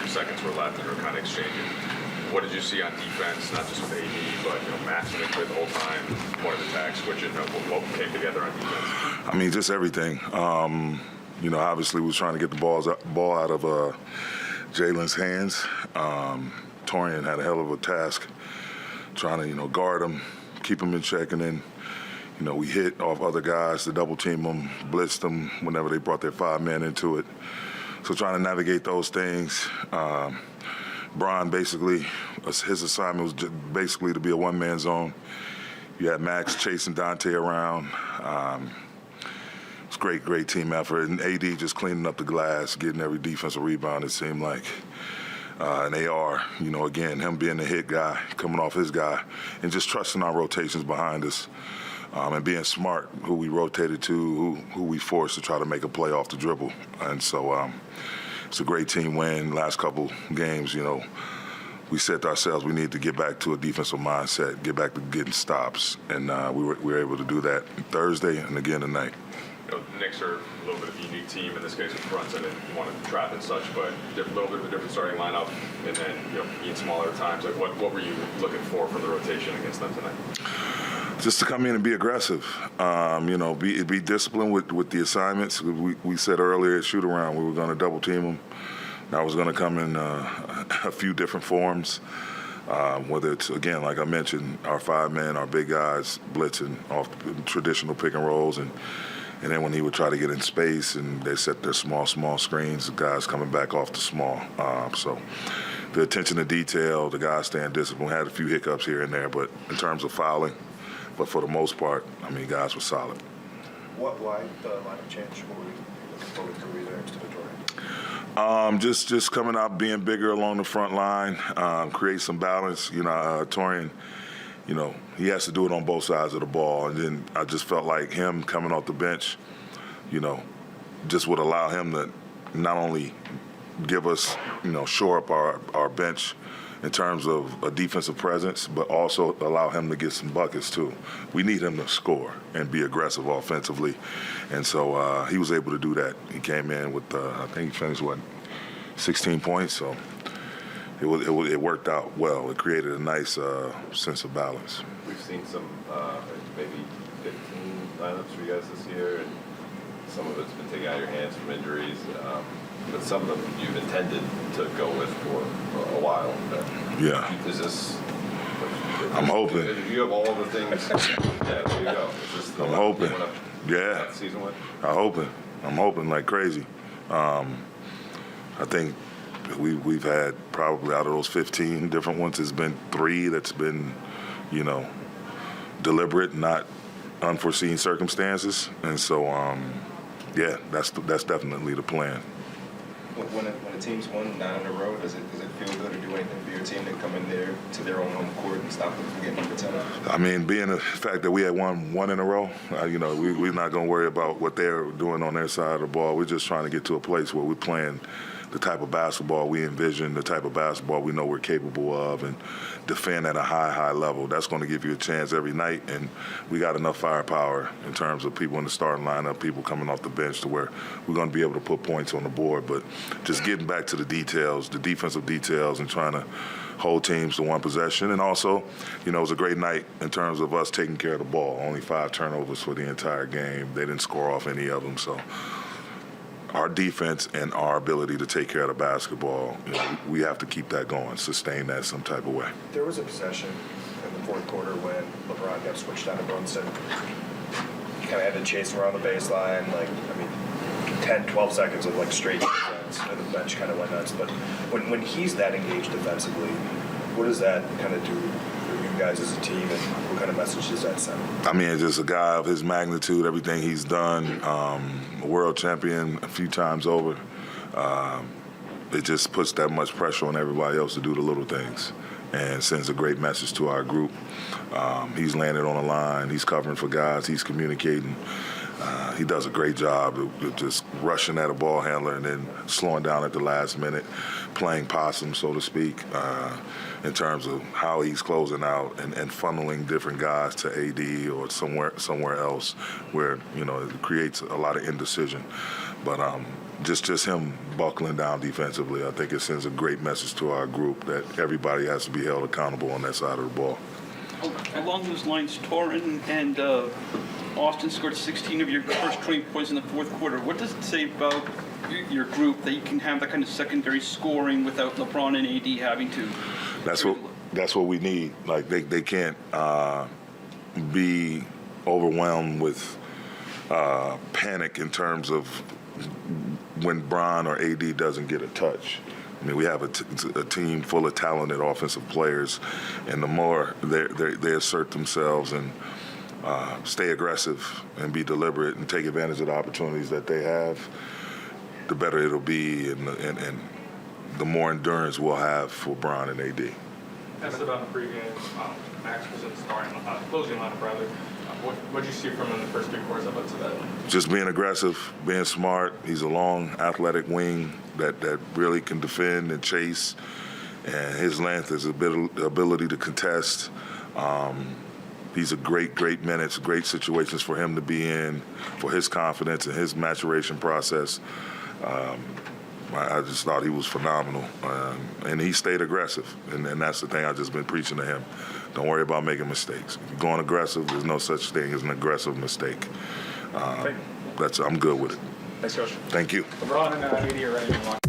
seconds were left and we were kind of exchanging. What did you see on defense, not just with AD, but matching it the whole time, point of attack, switching, what came together on defense? I mean, just everything. Obviously we was trying to get the ball out of Jalen's hands. Torian had a hell of a task trying to, guard him, keep him in check, and then, we hit off other guys to double team them, blitzed them whenever they brought their 5 men into it. So trying to navigate those things. Bron basically, his assignment was basically to be a one-man zone. You had Max chasing Dante around. It's great team effort. And AD just cleaning up the glass, getting every defensive rebound, it seemed like. And they are, again, him being the hit guy, coming off his guy, and just trusting our rotations behind us. And being smart, who we rotated to, who we forced to try to make a play off the dribble. And so it's a great team win. Last couple games, we said to ourselves we need to get back to a defensive mindset, get back to getting stops. And we were able to do that Thursday and again tonight. The Knicks are a little bit of a unique team in this case with Brunson and want to trap and such, but a little bit of a different starting lineup, and then being smaller at times. Like what were you looking for from the rotation against them tonight? Just to come in and be aggressive, be disciplined with the assignments. We said earlier, shoot around, we were going to double team them. That was going to come in a few different forms, whether it's, again, like I mentioned, our 5 men, our big guys blitzing off traditional pick and rolls, and then when he would try to get in space and they set their small screens, the guys coming back off the small. So the attention to detail, the guys staying disciplined, had a few hiccups here and there, but in terms of fouling, but for the most part, guys were solid. Why the lineup change? What were you looking forward to either instead of Torian? Just coming out, being bigger along the front line, create some balance. Torian, he has to do it on both sides of the ball. And then I just felt like him coming off the bench, just would allow him to not only give us, shore up our bench in terms of a defensive presence, but also allow him to get some buckets too. We need him to score and be aggressive offensively. And so he was able to do that. He came in with, I think he finished, 16 points. So it worked out well. It created a nice sense of balance. We've seen some maybe 15 lineups for you guys this year, and some of it's been taken out of your hands from injuries. But some of them you've intended to go with for a while. Yeah. Is this? I'm hoping. If you have all the things, yeah, there you go. Is this the I'm hoping. Yeah. Season one. I'm hoping like crazy. I think we've had probably out of those 15 different ones, it's been 3 that's been, deliberate, not unforeseen circumstances, and so that's definitely the plan. When a team's won 9 in a row, does it feel good or do anything for your team to come in there to their own home court and stop them from getting number 10? Being the fact that we had won 1 in a row, we're not going to worry about what they're doing on their side of the ball. We're just trying to get to a place where we're playing the type of basketball we envision, the type of basketball we know we're capable of, and defend at a high level. That's going to give you a chance every night, and we got enough firepower in terms of people in the starting lineup, people coming off the bench, to where we're going to be able to put points on the board. But just getting back to the details, the defensive details, and trying to hold teams to 1 possession. And also, it was a great night in terms of us taking care of the ball. Only 5 turnovers for the entire game. They didn't score off any of them, so our defense and our ability to take care of the basketball, we have to keep that going, sustain that some type of way. There was a possession in the fourth quarter when LeBron got switched out to Brunson. He kind of had to chase around the baseline, 10, 12 seconds of straight defense, and the bench kind of went nuts. But when he's that engaged defensively, what does that kind of do for you guys as a team, and what kind of message does that send? It's just a guy of his magnitude, everything he's done, a world champion a few times over. It just puts that much pressure on everybody else to do the little things and sends a great message to our group. He's landed on the line. He's covering for guys. He's communicating. He does a great job of just rushing at a ball handler and then slowing down at the last minute, playing possum, so to speak, in terms of how he's closing out and funneling different guys to AD or somewhere else where, it creates a lot of indecision. But just him buckling down defensively, I think it sends a great message to our group that everybody has to be held accountable on that side of the ball. Along those lines, Torrin and Austin scored 16 of your first 20 points in the fourth quarter. What does it say about your group that you can have that kind of secondary scoring without LeBron and AD having to? That's what we need. Like they can't be overwhelmed with panic in terms of when Bron or AD doesn't get a touch. I mean, we have a team full of talented offensive players, and the more they assert themselves and stay aggressive and be deliberate and take advantage of the opportunities that they have, the better it'll be, and the more endurance we'll have for Bron and AD. Asked it on the pregame. Max was in the closing lineup rather. What did you see from him in the first 3 quarters up to that? Just being aggressive, being smart. He's a long, athletic wing that really can defend and chase, and his length, his ability to contest. These are great minutes, great situations for him to be in, for his confidence and his maturation process. I just thought he was phenomenal, and he stayed aggressive, and that's the thing I've just been preaching to him. Don't worry about making mistakes. If you're going aggressive, there's no such thing as an aggressive mistake. I'm good with it. Thanks, Coach. Thank you. LeBron and AD are ready to watch.